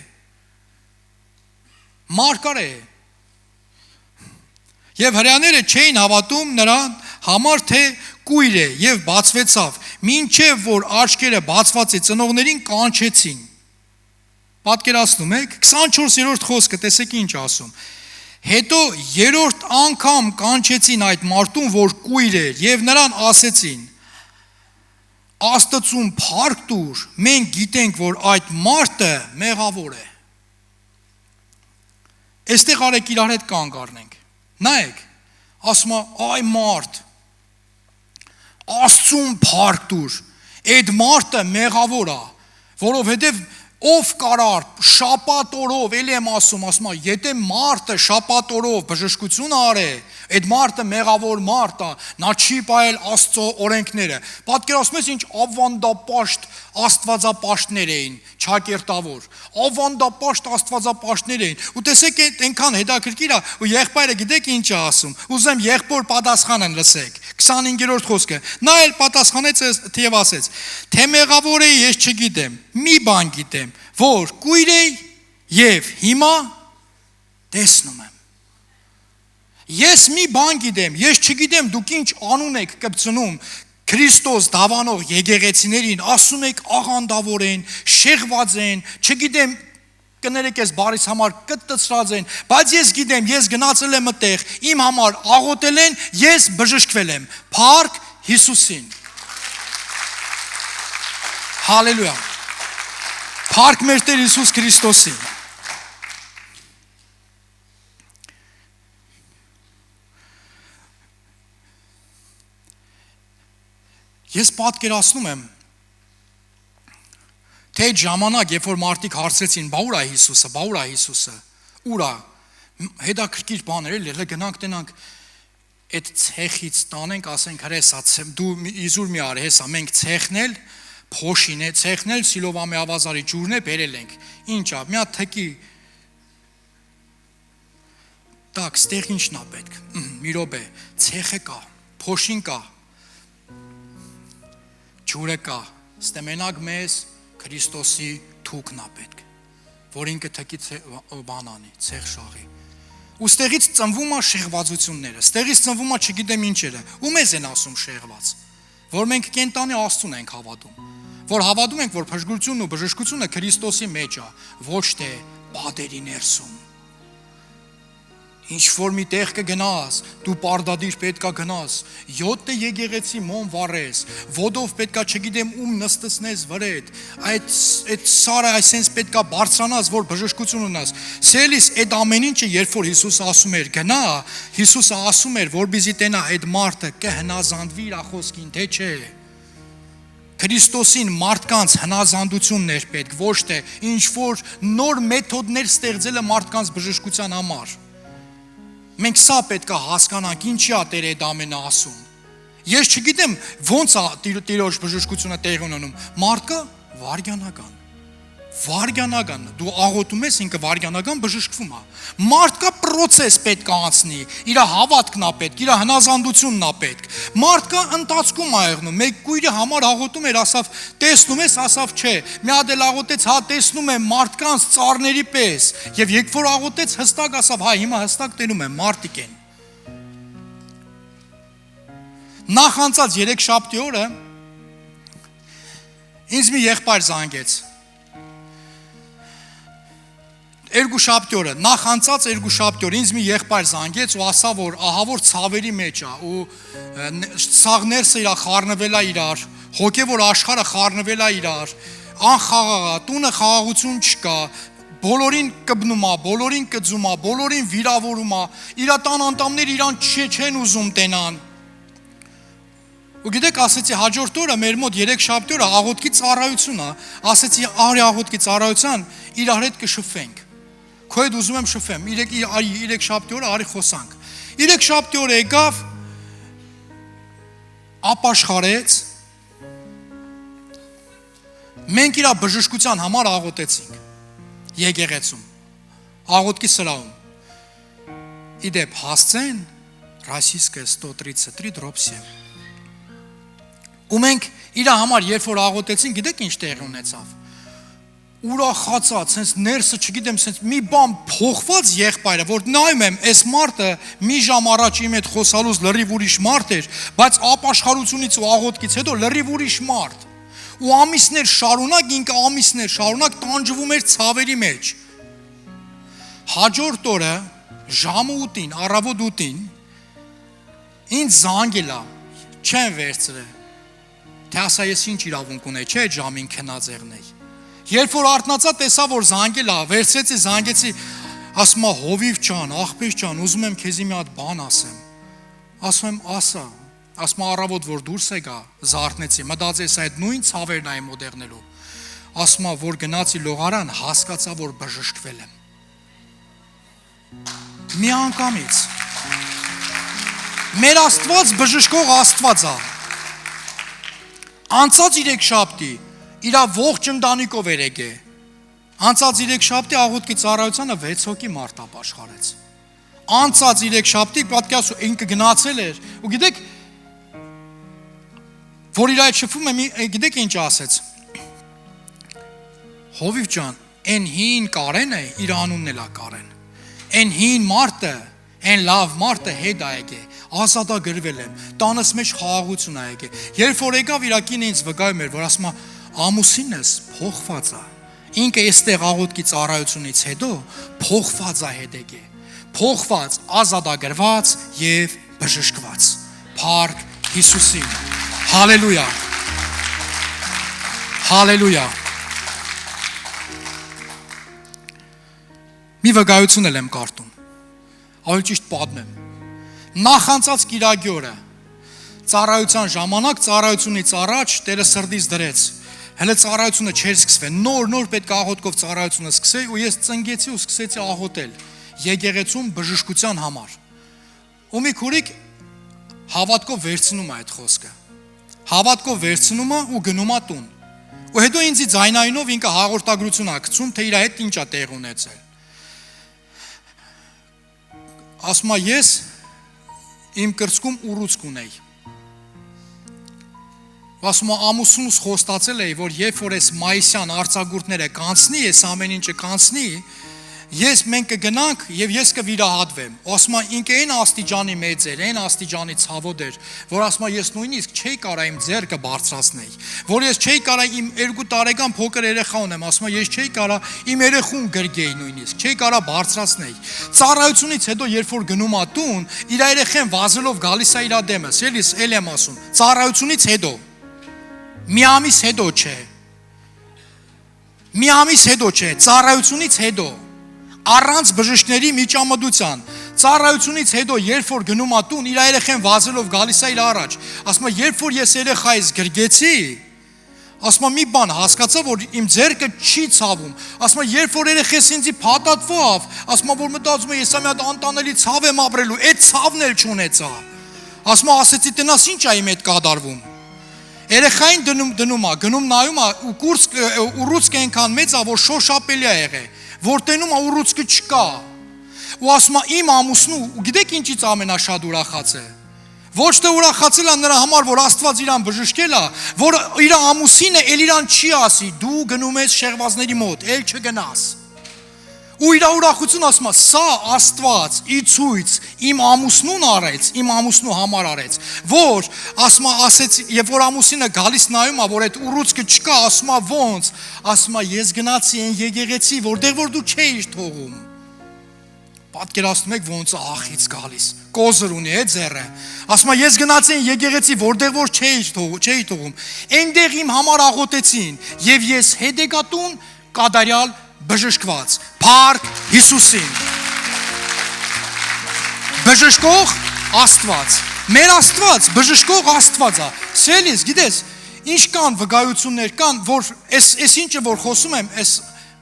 Մարգարե է։ Եվ հրեաները չէին հավատում նրան համար, թե կույր է, եւ բացվեցավ, մինչեւ որ աչքերը բացվածի ծնողներին կանչեցին։ Պատկերացնում եք, 24-րդ խոսքը, տեսեք ինչ ասում։ Հետո երրորդ անգամ կանչեցին այդ մարդուն, որ կույր էր, եւ նրան ասեցին. Աստծուն փառք տուր, մենք գիտենք, որ այդ մարդը մեղավոր է։ Այստեղ արեք իրար հետ կանգ առնենք։ Նայեք, ասում է, այ մարդ, Աստծուն փառք տուր, այդ մարդը մեղավոր է, որովհետեւ ով կարար շապատորով, էլի եմ ասում, եթե մարդը շապատորով բժշկություն արե, այդ մարդը մեղավոր մարդ է, նա չի պահել Աստծո օրենքները։ Պատկերացնում ես ինչ ավանդապաշտ աստվածապաշտներ էին, ճակերտավոր, ավանդապաշտ աստվածապաշտներ էին։ Ու տեսեք այնքան հետաքրքիր է, ու եղբայրը գիտեք ինչ է ասում։ Ուզեմ եղբոր պատասխանն լսեք։ 25-րդ խոսքը։ Նա էլ պատասխանեց եւ ասեց. Թե մեղավոր է, ես չգիտեմ, մի բան գիտեմ, որ կույր է եւ հիմա տեսնում եմ։ Ես մի բան գիտեմ, ես չգիտեմ դուք ինչ անուն եք կպցնում Քրիստոս դավանող եկեղեցիներին, ասում եք աղանդավոր են, շեղված են, չգիտեմ կներեք ես բարիս համար կտծրած են, բայց ես գիտեմ, ես գնացել եմ այդտեղ, իմ համար աղոթել են, ես բժշկվել եմ։ Փառք Հիսուսին։ Հալելույա։ Փառք մեր Տեր Հիսուս Քրիստոսին։ Ես պատկերացնում եմ, թե այդ ժամանակ, երբ որ մարդիկ հարցրեցին, բա ուր է Հիսուսը, ուր է, հետաքրքիր բաներ էլի, գնանք տենանք, այդ ցեխից տանենք, ասենք հրեսա, դու իզուր մի արի, հեսա, մենք ցեխնել, փոշին է, ցեխնել, սիլովամի ավազարի ջուրն է, բերել ենք, ինչ է, մի հատ թքի, տակ, ստեղ ինչն է պետք, մի րոպե, ցեխը կա, փոշին կա, ջուրը կա, ստե մենակ մեզ Քրիստոսի թուքն է պետք, որ ինքը թքի բանանի, ցեղ շաղի։ Ու ստեղից ծնվում է շեղվածությունները, ստեղից ծնվում է չգիտեմ ինչերը, ու մեզ են ասում շեղված, որ մենք կենտանի Աստծուն ենք հավատում, որ հավատում ենք, որ փրկությունն ու բժշկությունը Քրիստոսի մեջ է, ոչ թե պատերի ներսում։ Ինչ որ մի տեղ կգնաս, դու պարդադիր պետքա գնաս, 7 եկեղեցի մոն վառես, ոտով պետքա չգիտեմ ում նստեցնես վրեդ, այդ սարը այսենց պետքա բարձրանաս, որ բժշկություն ունես։ Սելիս այդ ամեն ինչը, երբ որ Հիսուսը ասում էր գնա, Հիսուսը ասում էր, որպեսզի տենա այդ մարդը կհնազանդվի իր խոսքին, թե չէ։ Քրիստոսին մարդկանց հնազանդությունն էր պետք, ոչ թե ինչ որ նոր մեթոդներ ստեղծելը մարդկանց բժշկության համար։ Մենք սա պետք է հասկանանք, ինչի է Տերը այդ ամենը ասում։ Ես չգիտեմ ոնց է Տիրոջ բժշկությունը տեղի ունենում։ Մարդը վարգանական, դու աղոթում ես, ինքը վարգանական բժշկվում է։ Մարդկա process պետք է անցնի, իր հավատքն է պետք, իր հնազանդությունն է պետք։ Մարդկա ընթացքում է եղնում, մեկ կույրի համար աղոթում էր, ասավ, տեսնում ես, ասավ, չէ։ Մի հատ էլ աղոթեց, հա, տեսնում եմ մարդկանց ծառների պես։ Եվ երբ որ աղոթեց, հստակ ասավ, հա, հիմա հստակ տենում եմ, մարդիկ են։ Նախանցած 3 շաբթի օրը ինձ մի եղբայր զանգեց։ 2 շաբթի օրը, նախանցած 2 շաբթի օրը ինձ մի եղբայր զանգեց ու ասա, որ ահա որ ցավերի մեջ է ու սաղներսը իր խառնվել է իրար, հոգևոր աշխարհը խառնվել է իրար, անխաղաղ է, տունը խաղաղություն չկա, բոլորին կբնում է, բոլորին կծում է, բոլորին վիրավորում է, իր տան անդամները իրան չեն ուզում տենան։ Ու գիտեք, ասեցի հաջորդ օրը մեր մոտ 3 շաբթի օրը աղոթքի ծառայություն է, ասեցի արի աղոթքի ծառայության, իրար հետ կշփվենք։ Քո հետ ուզում եմ շփվեմ, 3 շաբթի օրը արի խոսանք։ 3 շաբթի օրը եկավ, ապաշխարեց, մենք իր բժշկության համար աղոթեցինք եկեղեցում, աղոթքի սրահում։ Իդեպ հասցեն, Российская 133/7։ Ու մենք իր համար երբ որ աղոթեցին, գիտեք ինչ տեղի ունեցավ։ Ուրախացած, sense ներսը, չգիտեմ, sense մի բան փոխված եղբայրը, որ նայում եմ, այս մարդը մի ժամ առաջ իմ հետ խոսալուց լրիվ ուրիշ մարդ էր, բայց ապաշխարությունից ու աղոթքից հետո լրիվ ուրիշ մարդ։ Ու ամիսներ շարունակ, ինքը ամիսներ շարունակ տանջվում էր ցավերի մեջ։ Հաջորդ օրը ժամը 8-ին, առավոտ 8-ին ինձ զանգել է, չեն վերցրել։ Թե ասա ես ինչ իրավունք ունեի, չէ ժամին քնած եղնեի։ Երբ որ արթնացա, տեսա որ զանգել է, վերցրեցի, զանգեցի, ասում է հովիվ ջան, աղբեր ջան, ուզում եմ քեզի մի հատ բան ասեմ։ Ասում եմ, ասա։ Ասում է առավոտ որ դուրս եկա, զարթնեցի, մտածեցի այդ նույն ցավերն այ մոդեռնելու։ Ասում է որ գնացի լողարան, հասկացա որ բժշկվել եմ։ Մի անգամից։ Մեր Աստված բժշկող Աստված է։ Անցած 3 շաբթի իր ողջ ընտանիքով էր եկել։ Անցած 3 շաբթի աղոթքի ծառայությանը 6 հոգի մարդ ապաշխարեց։ Անցած 3 շաբթի պետք է ասու ինքը գնացել էր։ Ու գիտեք, որ իր այդ շփում եմ, գիտեք ինչ ասեց։ Հովիվ ջան, այն հին Կարենը իր անունն էլ է Կարեն։ Այն հին մարդը, այն լավ մարդը հետ է եկել։ Ազատագրվել եմ, տանս մեջ խաղաղություն ա եկել։ Երբ որ եկավ իր կինը ինձ վկայում էր, որ ասում է ամուսինս փոխված է։ Ինքը այստեղ աղոթքի ծառայությունից հետո փոխված է հետ եկել։ Փոխված, ազատագրված եւ բժշկված։ Փառք Հիսուսին։ Հալելույա։ Հալելույա։ Մի վկայություն եմ կարդում։ Ավելի ճիշտ պատմեմ։ Նախանցած կիրակի օրը ծառայության ժամանակ ծառայությունից առաջ Տերը սրտից դրեց։ Հələ ծառայությունը չէր սկսվել։ Նոր պետք է աղոթքով ծառայությունը սկսեի ու ես ծնգեցի ու սկսեցի աղոթել եկեղեցում բժշկության համար։ Ու մի քուրիկ հավատքով վերցնում է այդ խոսքը։ Հավատքով վերցնում է ու գնում է տուն։ Ու հետո ինձի ձայնայինով ինքը հաղորդագրություն է գցում, թե իր հետ ինչ է տեղ ունեցել։ Ասում է ես իմ կրծքում ուռուցք ունեի։ Ասում է ամուսնուս խոստացել էի, որ երբ որ այս մայիսյան արձակուրդները կանցնի, այս ամեն ինչը կանցնի, մենք կգնանք եւ ես կվիրահատվեմ։ Ասում է ինքը այն աստիճանի մեծ էր, այն աստիճանի ցավոտ էր, որ ասում է ես նույնիսկ չէի կարա իմ ձեռքը բարձրացնել, որ ես չէի կարա իմ 2 տարեկան փոքր երեխա ունեմ, ասում է ես չէի կարա իմ երեխուն գրգեի նույնիսկ, չէի կարա բարձրացնել։ Ծառայությունից հետո երբ որ գնում ա տուն, իր երեխեն վազելով գալիս է իր դեմս, էլ եմ ասում, ծառայությունից հետո մի ամիս հետո չէ։ Մի ամիս հետո չէ, ծառայությունից հետո առանց բժիշկների միջամտության ծառայությունից հետո երբ որ գնում ա տուն իր երեխեն վազելով գալիս է իր առաջ ասում է երբ որ ես երեխայից գրգեցի ասում է մի բան հասկացա որ իմ ձեռքը չի ցավում ասում է երբ որ երեխես ինձի փաթաթվավ ասում է որ մտածում եմ ես մի հատ անտանելի ցավ եմ ապրելու այդ ցավն էլ չունեցա ասում է ասեցի տնաս ինչ է իմ հետ կատարվում երեխային դնում ա գնում նայում ա ու ուռուցքը այնքան մեծ ա որ շոշափելի ա եղել որ տենում ա ուռուցքը չկա ու ասում ա իմ ամուսնու ու գիտեք ինչից ամենաշատ ուրախած է ոչ թե ուրախացել ա նրա համար որ Աստված իրան բժշկել ա որ իր ամուսինը էլ իրան չի ասի դու գնում ես շեղվածների մոտ էլ չգնաս ու իր ուրախություն ասում ա սա Աստված ի ցույց իմ ամուսնուն արեց իմ ամուսնու համար արեց որ ասում ա ասեց եւ որ ամուսինը գալիս նայում ա որ այդ ուռուցքը չկա ասում ա ոնց ասում ա ես գնացի այն եկեղեցի որտեղ որ դու չէիր թողում պատկերացնում եք ոնց ախից գալիս կոզր ունի է ձեռը ասում ա ես գնացի այն եկեղեցի որտեղ որ չէի թողում այնտեղ իմ համար աղոթեցին եւ ես հետեկատուն կադարյալ բժշկված փառք Հիսուսին բժշկող Աստված մեր Աստված բժշկող Աստված է սելիս գիտես ինչ կան վկայություններ կան որ այս ինչը որ խոսում եմ այս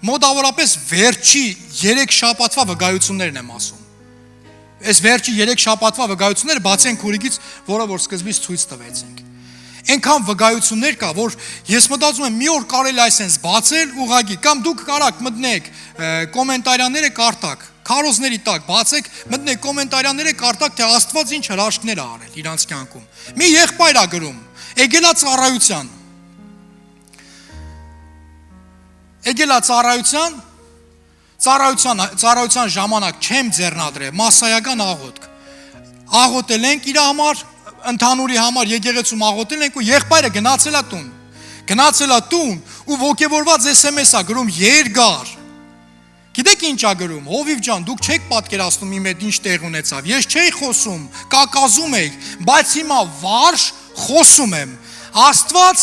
մոտավորապես վերջի 3 շաբաթվա վկայություններն եմ ասում այս վերջի 3 շաբաթվա վկայությունները բացի են քուրիկից որը որ սկզբից ցույց տվեցինք Այնքան վկայություններ կա, որ ես մտածում եմ մի օր կարելի այսպես բացել ուղագի կամ դուք կարաք մտնեք կոմենտարիաները կարդաք քարոզների տակ բացեք, մտնեք կոմենտարյանները կարտակ, թե Աստված ինչ հրաշքներ ա արել իրանց կյանքում։ Մի եղբայր ա գրում, եկել ա ծառայության ժամանակ չեմ ձեռնադրել, մասսայական աղոթք։ Աղոթել ենք իր համար, ընդհանուրի համար եկեղեցում աղոթել ենք ու եղբայրը գնացել ա տուն ու ոգևորված SMS ա գրում երկար։ Գիտեք ինչ ա գրում, Հովիվ ջան, դուք չեք պատկերացնում իմ հետ ինչ տեղ ունեցավ։ Ես չէի խոսում, կակազում էի, բայց հիմա վարժ խոսում եմ։ Աստված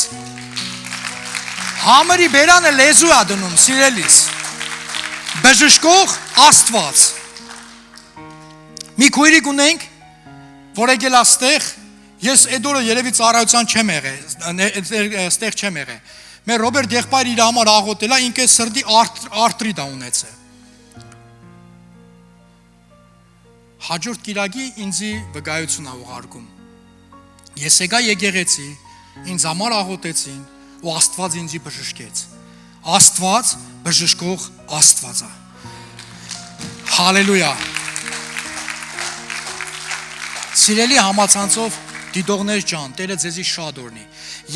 համերի բերանը լեզու ա դնում, սիրելիս։ Բժշկող Աստված։ Մի քույրիկ ունենք, որ եկել աստեղ, ես այդ օրը երևի ծառայության չեմ եղել, ստեղ չեմ եղել։ Մեր Ռոբերտ եղբայրը իր համար աղոթել ա, ինքը սրտի արտրիտ ա ունեցել։ Հաջորդ կիրակի ինձի վկայություն ա ուղարկում։ Ես եկա եկեղեցի, ինձ համար աղոթեցին ու Աստված ինձի բժշկեց։ Աստված բժշկող Աստված ա։ Հալելույա։ Սիրելի համացանցով դիտողներ ջան, Տերը ձեզի շատ օրհնի։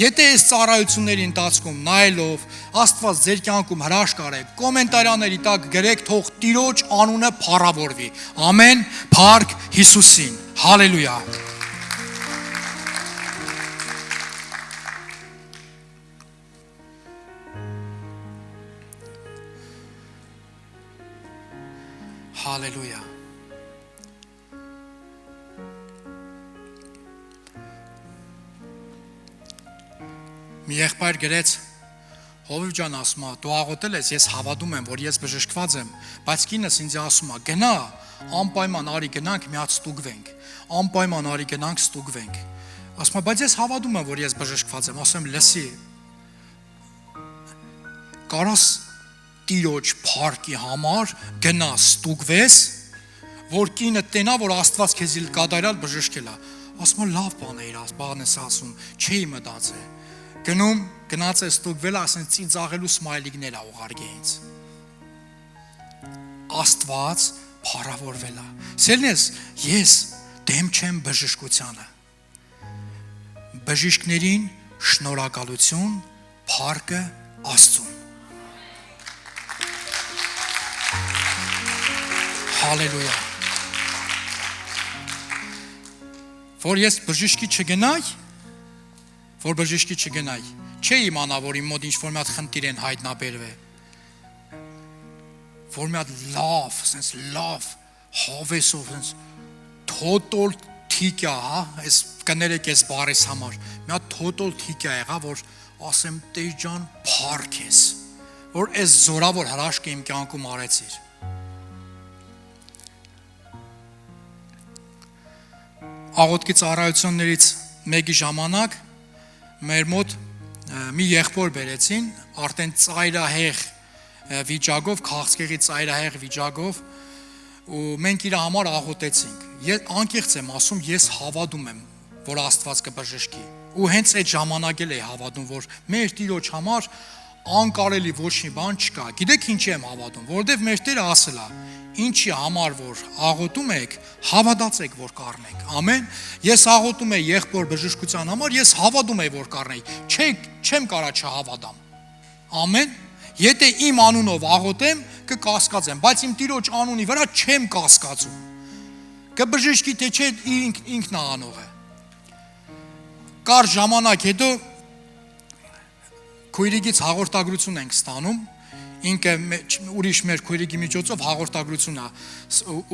Եթե այս ծառայությունների ընթացքում նայելով Աստված ձեր կյանքում հրաշք արեք, կոմենտարյաների տակ գրեք, թող Տիրոջ անունը փառավորվի։ Ամեն, փառք Հիսուսին։ Հալելույա։ Հալելույա։ Մի եղբայր գրեց, Հովիվ ջան ասում ա, դու աղոթել ես, ես հավատում եմ, որ ես բժշկված եմ, բայց կինս ինձ ասում ա, գնա, անպայման արի գնանք, միած ստուգվենք, անպայման արի գնանք, ստուգվենք։ Ասում ա, բայց ես հավատում եմ, որ ես բժշկված եմ, ասում եմ, լսի, կարաս Տիրոջ փառքի համար գնա ստուգվես, որ կինը տենա, որ Աստված քեզ կատարյալ բժշկել ա։ Ասում ա, լավ բան է իր բան ես ասում, չէի մտածել։ Գնաց է ստուգվել, ասեն ծիծաղելու սմայլիկներ ա ուղարկել ինձ։ Աստված փառավորվել ա։ Սիրելիներ, ես դեմ չեմ բժշկությանը։ Բժիշկներին շնորհակալություն, փառքը Աստծուն։ Հալելույա։ Որ ես բժշկի չգնայի, չէ իմանա, որ իմ մոտ ինչ-որ մի հատ խնդիր են հայտնաբերվել, որ մի հատ լավ, հավեսով, թոտոլ թիկյա, այս կներեք ես բարես համար, մի հատ թոտոլ թիկյա եղա, որ ասեմ Տեր ջան, փառք ես, որ այս զորավոր հրաշքը իմ կյանքում արեցիր։ Աղոթքի ծառայություններից մեկի ժամանակ մեր մոտ մի եղբոր բերեցին, արդեն ծայրահեղ վիճակով, քաղցկեղի ծայրահեղ վիճակով, ու մենք իր համար աղոթեցինք։ Անկեղծ եմ ասում, ես հավատում եմ, որ Աստված կբժշկի։ Ու հենց այդ ժամանակ էլ էի հավատում, որ մեր Տիրոջ համար անկարելի ոչ մի բան չկա։ Գիտեք ինչի եմ հավատում, որովհետև մեր Տերը ասել է, ինչի համար որ աղոթում եք, հավատացեք, որ կառնեք։ Ամեն։ Ես աղոթում եմ եղբոր բժշկության համար, ես հավատում եմ, որ կառնեի։ Չեմ կարա չհավատամ։ Ամեն։ Եթե իմ անունով աղոթեմ, կկասկածեմ, բայց իմ Տիրոջ անունի վրա չեմ կասկածում։ Կբժշկի թե չէ ինքն է անող է։ Կար ժամանակ հետո քույրիկից հաղորդագրություն ենք ստանում, ինքը ուրիշ մեր քույրիկի միջոցով հաղորդագրություն է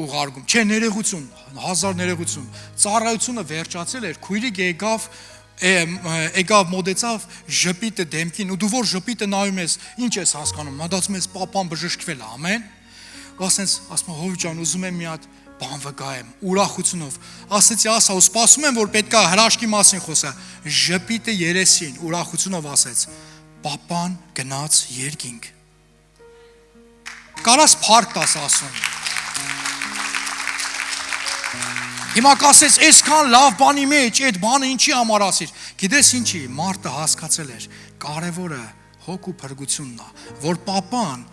ուղարկում, չէ ներողություն, 1000 ներողություն, ծառայությունը վերջացել էր, քույրիկը եկավ մոտեցավ ժպիտը դեմքին, ու դու որ ժպիտը նայում ես, ինչ ես հասկանում, մտածում ես պապան բժշկվել է, ամեն, ու ասում Հովիվ ջան, ուզում եմ մի հատ բան վկայեմ, ուրախությունով, ասեցի ասա, ու սպասում եմ, որ պետք է հրաշքի մասին խոսա, ժպիտը երեսին, ուրախությունով ասեց, պապան գնաց երկինք։ Կարաս փառք տաս ասում։ Հիմա կասես, այսքան լավ բանի մեջ, այդ բանը ինչի համար ասիր։ Գիտես ինչի, մարդը հասկացել էր, կարևորը հոգու փրկությունն է, որ պապան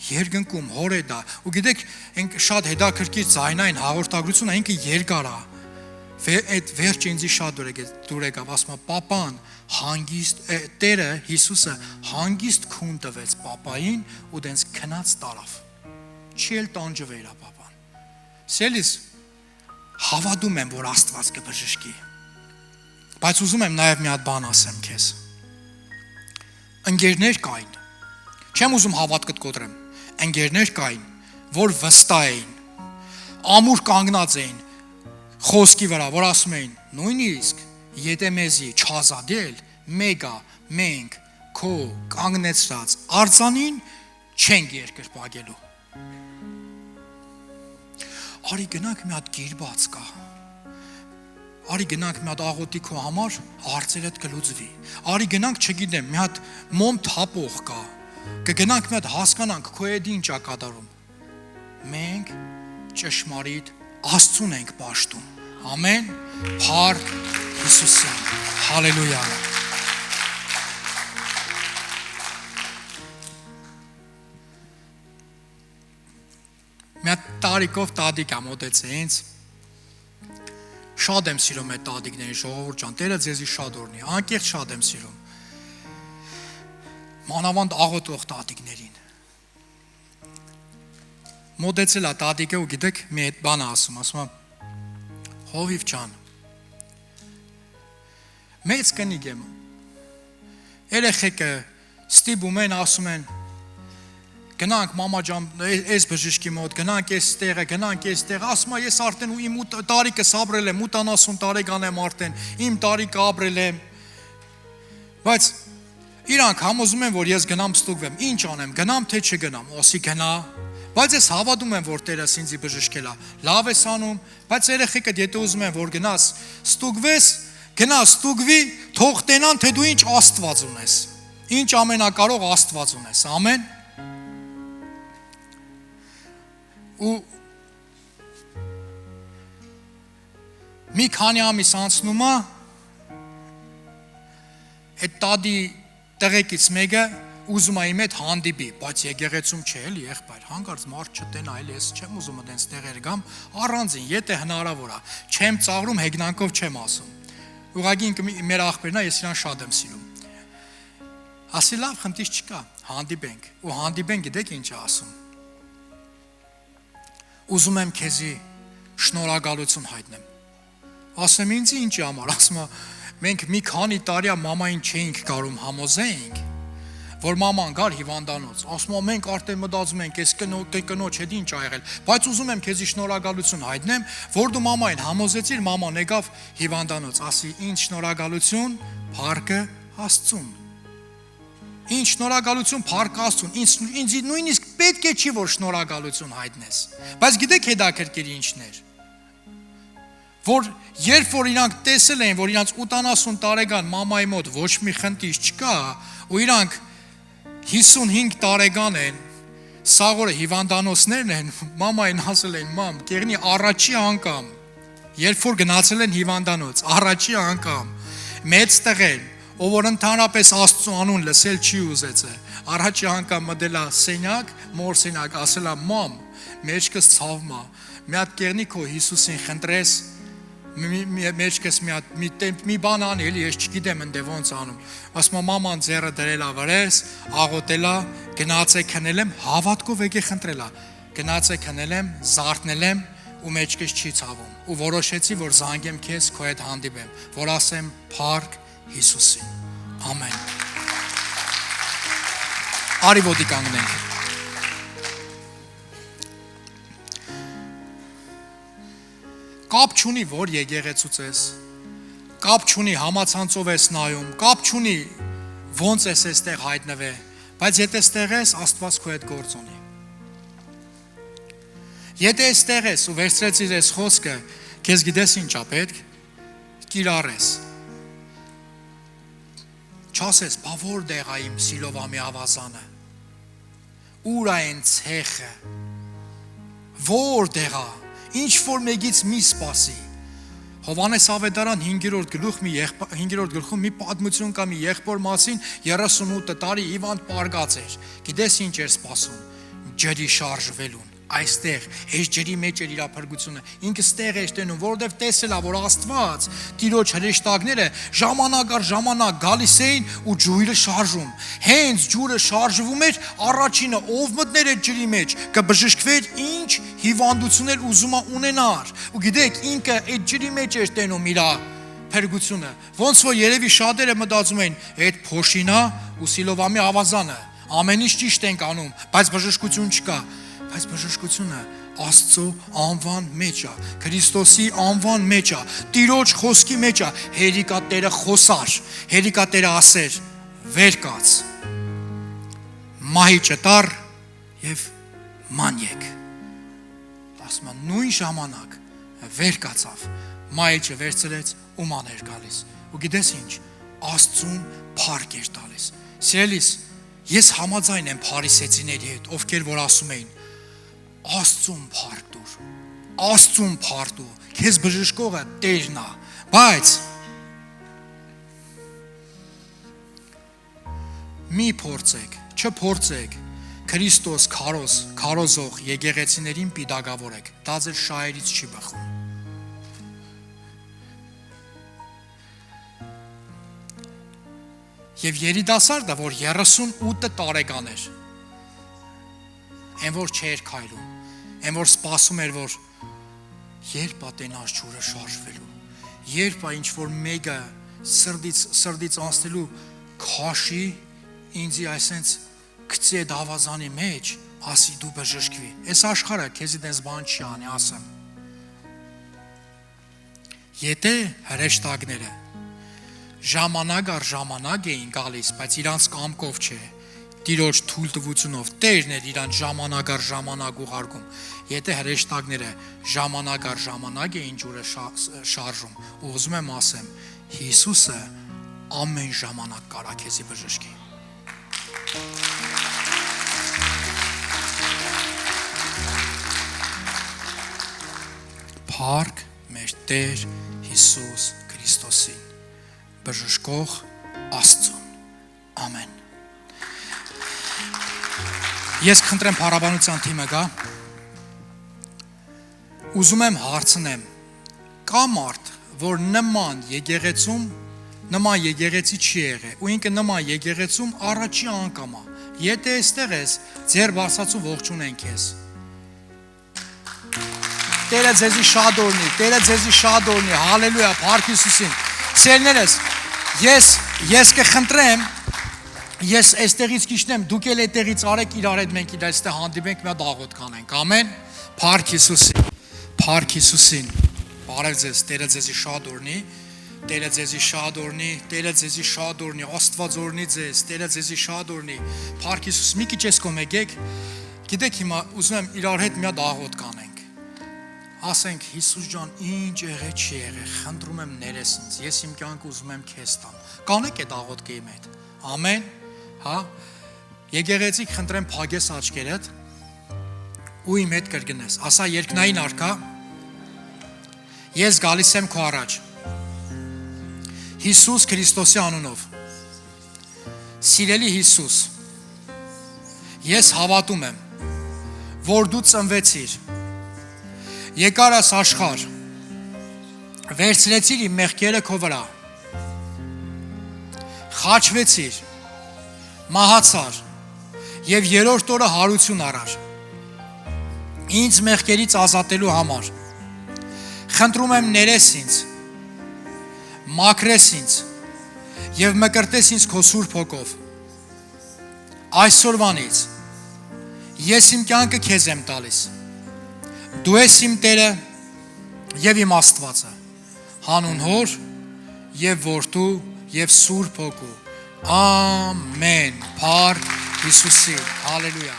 երկնքում հոր է դա։ Ու գիտեք, ինք շատ հետաքրքիր ձայնային հաղորդագրությունը ինքը երկար է։ Այդ վերջը ինձ շատ դուր եկավ, ասում է պապան հանգիստ Տերը Հիսուսը հանգիստ քուն տվեց պապային ու դենց քնած տարավ։ Չի էլ տանջվեր է պապան։ Սելիս հավատում եմ, որ Աստված կբժշկի։ Բայց ուզում եմ նաև մի հատ բան ասեմ քեզ։ Ընկերներ կային։ Չեմ ուզում հավատքդ կոտրեմ։ Ընկերներ կային, որ վստահ էին, ամուր կանգնած էին խոսքի վրա, որ ասում էին, նույնիսկ եթե մեզի չազատել, մեգա մենք քո կանգնեցրած արձանին չենք երկրպագելու։ Արի գնանք մի հատ գիրբաց կա։ Արի գնանք մի հատ աղոտի քո համար, հարցերդ կլուծվի։ Արի գնանք, չգիտեմ, մի հատ մոմ թափող կա։ Կգնանք մի հատ հասկանանք քո հետ ինչ է կատարում։ Մենք ճշմարիտ Աստծուն ենք պաշտում։ Ամեն։ Փառք Հիսուսին։ Հալելույա։ Մի հատ տարիքով տատիկ ամոտեց ինձ։ Շատ եմ սիրում այդ տատիկներին, ժողովուրդ ջան, Տերը ձեզի շատ օրհնի, անկեղծ շատ եմ սիրում։ Մանավանդ աղոտող տատիկներին։ Մոտեցել է տատիկը ու գիտեք, մի այդ բան ասում է, հովիվ ջան, մեծ կնիկ եմ, երեխեքը ստիպում են, ասում են, գնանք մամա ջան, այս բժշկի մոտ, գնանք այս տեղը, գնանք այս տեղը, ասում է, ես արդեն իմ տարիքս ապրել եմ, 80 տարեկան եմ արդեն, իմ տարիքը ապրել եմ, բայց իրանք համոզում են, որ ես գնամ ստուգվեմ, ինչ անեմ, գնամ թե չգնամ, ասի գնա, բայց ես հավատում եմ, որ Տերս ինձի բժշկել է, լավ ես անում, բայց երեխեքդ եթե ուզում են, որ գնաս ստուգվես, գնաս ստուգվի, թող տենան, թե դու ինչ Աստված ունես, ինչ ամենակարող Աստված ունես, ամեն։ Ու մի քանի ամիս անցնում է, այդ տադի տղեկից մեկը ուզում է իմ հետ հանդիպի, բայց եկեղեցում չէ էլի եղբայր, հանկարծ մարդ չտենա, էլի ես չեմ ուզում այդպես տեղեր գամ, առանձին, եթե հնարավոր է, չեմ ծաղրում, հեգնանքով չեմ ասում։ Ուղղակի ինքը մեր աղբերն է, ես իրան շատ եմ սիրում։ Ասի լավ, խնդիր չկա, հանդիպենք, ու հանդիպենք, գիտեք ինչ է ասում։ Ուզում եմ քեզի շնորհակալություն հայտնեմ։ Ասեմ ինձ ինչի համար, ասում է, մենք մի քանի տարի մամային չէինք կարում համոզենք, որ մաման գար հիվանդանոց, ասում է մենք արդեն մտածում ենք, այս կնոջ հետ ինչ ա եղել, բայց ուզում եմ քեզի շնորհակալություն հայտնեմ, որ դու մամային համոզեցիր, մաման եկավ հիվանդանոց, ասի ինչ շնորհակալություն, փառքը Աստծուն։ Ինչ շնորհակալություն, փառք Աստծուն, ինձ նույնիսկ պետք է չի որ շնորհակալություն հայտնես, բայց գիտեք հետաքրքիր ինչն էր, որ երբ որ իրանք տեսել էին, որ իրանք 80 տարեկան մամայի մոտ ոչ մի խնդիր չկա, ու իրանք 55 տարեկան են, սաղորը հիվանդանոցներն են, մամային ասել են, մամ, կերնի առաջի անգամ, երբ որ գնացել են հիվանդանոց, առաջի անգամ, մեծ տղեն, ով որ ընդհանրապես Աստծու անուն լսել չի ուզեցե, առաջի անգամ մտել է սենյակ, մոր սենյակ, ասել է, մամ, մեջքս ցավում է, մի հատ կերնի քո Հիսուսին խնդրես, մեջքս մի բան անի, էլի ես չգիտեմ ընդ ոնց անում։ Ասում եմ մաման ձեռը դրել է վրես, աղոտել է, գնացեք քնել եմ, հավատքով եկե խնդրել է։ Գնացեք քնել եմ, զարթնել եմ ու մեջքս չի ցավում։ Ու որոշեցի, որ զանգեմ քեզ քո հետ հանդիպեմ, որ ասեմ փառք Հիսուսին։ Ամեն։ Արի ոտի կանգնենք։ Կապ չունի, որ եկեղեցուց ես, կապ չունի համացանցով ես նայում, կապ չունի ոնց ես այստեղ հայտնվե, բայց եթե այստեղ ես, Աստված քո հետ գործ ունի։ Եթե այստեղ ես ու վերցրեցիր այս խոսքը, քեզ գիտես ինչ է պետք, կիրառես։ Չասես, բա որտեղ է իմ Սիլովամի ավազանը։ Ուր է այն ցեխը։ Որտեղ է։ Ինչ որ մեկից մի սպասի։ Հովանես Ավետարան 5-րդ գլխում մի պատմություն կա մի եղբոր մասին 38 տարի հիվանդ պարգած էր։ Գիտես ինչ էր սպասում։ ջրի շարժվելուն։ Այստեղ այս ջրի մեջ էր իր փրկությունը, ինքը ստեղ է տենում, որովհետև տեսել է, որ Աստված Տիրոջ հրեշտակները ժամանակ առ ժամանակ գալիս էին ու ջուրը շարժում։ Հենց ջուրը շարժվում էր, առաջինը ով մտներ այդ ջրի մեջ, կբժշկվեր ինչ հիվանդություններ ուզում ունենար։ Ու գիտեք, ինքը այդ ջրի մեջ էր տենում իր փրկությունը։ Ոնց որ երևի շատերը մտածում են, այդ փոշինա ու Սիլովամի ավազանը, ամեն ինչ ճիշտ ենք անում, բայց բժշկություն չկա։ Բայց բժշկությունը Աստծո անվան մեջ է, Քրիստոսի անվան մեջ է, Տիրոջ խոսքի մեջ է։ Հերիկա Տերը խոսար, հերիկա Տերը ասեր, վեր կաց, մահի ճտար եւ ման եկ։ Ասում է նույն ժամանակ վեր կացավ, մահիճը վերցրեց ու ման էր գալիս։ Ու գիտես ինչ, Աստծուն փառք էր տալիս։ Սիրելիս, ես համաձայն եմ փարիսեցիների հետ, ովքեր որ ասում էին Աստծուն փառք տուր, Աստծուն փառք տուր, քեզ բժշկողը Տերն է, բայց մի փորձեք, չփորձեք Քրիստոս քարոզող եկեղեցիներին պիտակավորեք, դա ձեր շահերից չի բխում։ Եվ երիտասարդը, որ 38 տարեկան էր, այն որ չէր քայլում, այն որ սպասում էր, որ երբ ատենաս ջուրը շարժվելու, երբ ինչ որ մեկը սրդից անցնելու քաշի ինձի այսենց գցի այդ ավազանի մեջ, ասի դու բժշկվի։ Այս աշխարհը քեզի դες բան չի անի, ասեմ։ Եթե հրեշտակները ժամանակ առ ժամանակ էին գալիս, բայց իրանց կամքով չէ, Տիրոջ թույլտվությունով, Տերն էր իրանց ժամանակ առ ժամանակ ուղարկում։ Եթե հրեշտակները ժամանակ առ ժամանակ էին ջուրը շարժում, ու ուզում եմ ասեմ, Հիսուսը ամեն ժամանակ կարա քեզի բժշկի։ Փառք մեր Տեր Հիսուս Քրիստոսին, բժշկող Աստծուն։ Ամեն։ Ես խնդրեմ փառաբանության թիմը գա։ Ուզում եմ հարցնեմ, կա մարդ, որ նման եկեղեցի չի եղել, ու ինքը նման եկեղեցում առաջի անգամ է։ Եթե այստեղ ես, ձեր բարձրացու ողջունեն քեզ։ Տերը ձեզի շատ օրհնի, Տերը ձեզի շատ օրհնի, հալելույա, փառք Հիսուսին։ Սերներս, ես կխնդրեմ, ես այստեղից կիջնեմ, դուք էլ այդտեղից արեք իրար հետ մենք իրար այստեղ հանդիպենք, մի հատ աղոթք անենք, ամեն։ Փառք Հիսուսին, փառք Հիսուսին։ Բարև ձեզ, Տերը ձեզի շատ օրհնի, Տերը ձեզի շատ օրհնի, Տերը ձեզի շատ օրհնի, Աստված օրհնի ձեզ, Տերը ձեզի շատ օրհնի։ Փառք Հիսուս, մի քիչ էս կոմ եկեք։ Գիտեք հիմա ուզում եմ իրար հետ մի հատ աղոթք անենք։ Ասենք Հիսուս ջան, ինչ եղե չի եղե, խնդրում եմ ներես ինձ, ես իմ կյանքը ուզում եմ քեզ տամ։ Կանեք այդ աղոթքը իմ հետ։ Ամեն, հա։ Եկեղեցի խնդրեմ փագես աչքերդ ու իմ հետ կրկնես։ Ասա երկնային արքա, ես գալիս եմ քո առաջ։ Հիսուս Քրիստոսի անունով։ Սիրելի Հիսուս, ես հավատում եմ, որ դու ծնվեցիր, եկար ես աշխարհ, վերցրեցիր իմ մեղքերը քո վրա, խաչվեցիր, մահացար եւ երրորդ օրը հարություն առար ինձ մեղքերից ազատելու համար։ Խնդրում եմ ներես ինձ, մաքրես ինձ եւ մկրտես ինձ քո Սուրբ Հոգով։ Այսօրվանից ես իմ կյանքը քեզ եմ տալիս։ Դու ես իմ Տերը եւ իմ Աստվածը, հանուն Հոր եւ Որդու եւ Սուրբ Հոգու։ Ամեն։ Փառք Հիսուսին։ Հալելույա։